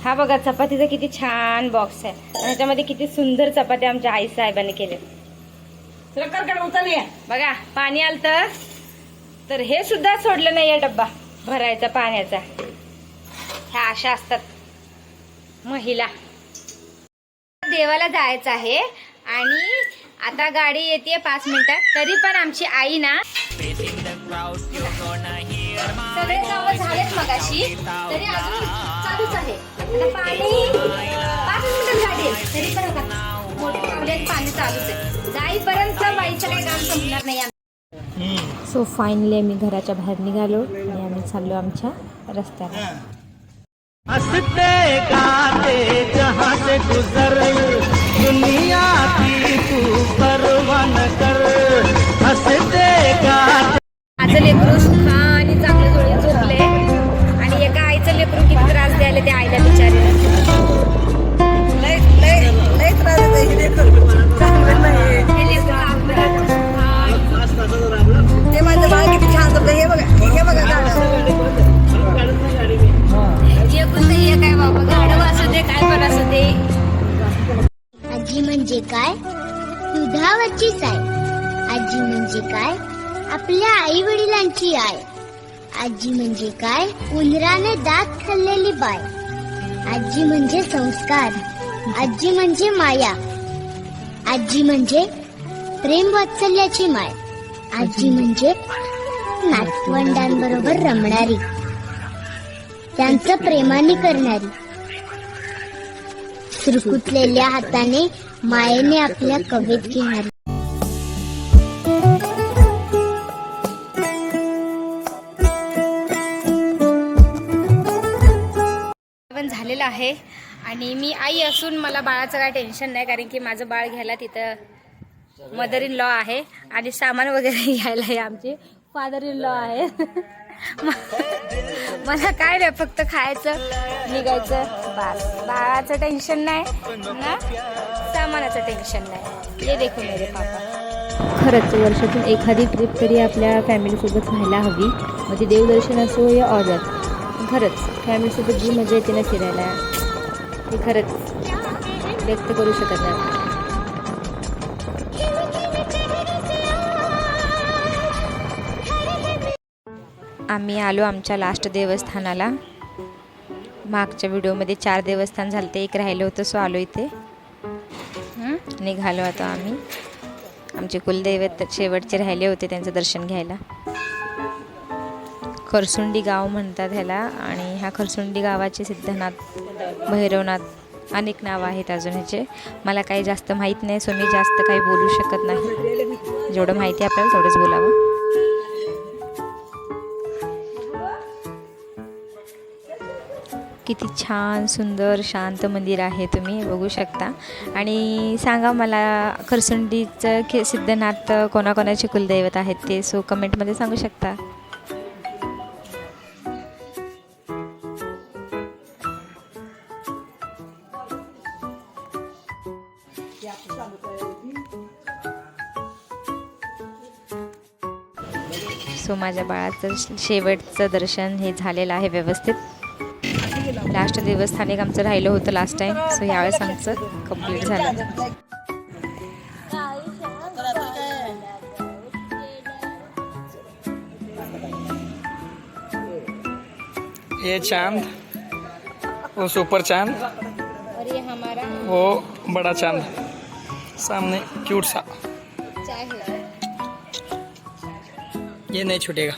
हा बघा चपातीचा किती छान बॉक्स आहे आणि त्याच्यामध्ये किती सुंदर चपाती आमच्या आई साहेबांनी केले. बघा पाणी आलतं तर हे सुद्धा सोडलं नाही डब्बा भरायचा पाण्याचा. ह्या अशा असतात महिला. देवाला जायचं आहे आणि आता गाडी येते 5 मिनिटात. तरी पण आमची आई ना सगळे कामं झालेत मगाशी तरी अजून चालूच आहे. आता पाणी 5 मिनिटात गाडी येईल तरी पण आता मोठे पाणी चालूच आहे. जाईपर्यंत बाईचं काही काम संपणार नाही. सो फायनली आम्ही घराच्या बाहेर निघालो आणि आम्ही चाललो आमच्या रस्त्याला. हंसते गाते जहाँ से गुजर दुनिया की तू परवाह न कर. हंसते गाते माझं लेकरू सुखा आणि चांगलं जोडी झोपले आणि एका आईचं लेकरू किती त्रास द्यायला त्या आईला बिचारीला. ते माझं बाळ किती छान झोपलं. हे बघा हे बघा काय बाबा गाडव असू दे काय पण असू दे. आजी म्हणजे काय दुधावरची साय. आजी म्हणजे काय आपल्या आई वडिलांची आय. आजी म्हणजे काय उंदराने दात खाल्लेली बाय. आजी म्हणजे संस्कार. आजी म्हणजे माया. आजी म्हणजे प्रेम वात्सल्याची माय. आजी म्हणजे नातवंडांबरोबर रमणारी त्यांचं प्रेमाने करणारी. सुरकुतलेल्या हाताने मायेने आपल्या कवेत घेणारी. झालेलं आहे आणि मी आई असून मला बाळाचं काय टेन्शन नाही कारण की माझं बाळ घ्यायला तिथं मदर इन लॉ आहे आणि सामान वगैरे घ्यायला हे आमचे फादर इन लॉ आहे. मला काय नाही फक्त खायचं निघायचं बस. बाळाचं टेन्शन नाही ना सामानाचं टेन्शन नाही. ये देखो मेरे पापा. खरंच वर्षातून एखादी ट्रिप तरी आपल्या फॅमिलीसोबत व्हायला हवी. मग ते देवदर्शन असो या ऑर्डर. खरंच फॅमिलीसोबत जी मजा येते ना फिरायला ती खरंच व्यक्त करू शकत नाही. आम्ही आलो आमच्या लास्ट देवस्थानाला. मागच्या व्हिडिओमध्ये 4 देवस्थान झालते, एक राहिलं होतं सो आलो इथे. निघालो आता आम्ही. आमचे कुलदैवत शेवटचे राहिले होते त्यांचं दर्शन घ्यायला. खरसुंडी गाव म्हणतात ह्याला आणि ह्या खरसुंडी गावाचे सिद्धनाथ भैरवनाथ अनेक नावं आहेत अजून ह्याचे. मला काही जास्त माहीत नाही सो मी जास्त काही बोलू शकत नाही. जेवढं माहिती आहे आपल्याला तेवढंच बोलावं. किती छान सुंदर शांत मंदिर आहे तुम्ही बघू शकता. आणि सांगा मला खरसुंडीचं सिद्धनाथ कोणाकोणाचे कुलदैवत आहेत ते सो कमेंटमध्ये सांगू शकता. सो माझ्या बाळाचं शेवटचं दर्शन हे झालेलं आहे व्यवस्थित. लास्ट देवस्थान एक आमचं राहिलं होतं लास्ट टाइम सो यावेळेस आमचं कंप्लीट झालं. ये चांद वो सुपर चांद और ये हमारा वो बड़ा चांद सामने क्यूट सा. ये नहीं छूटेगा.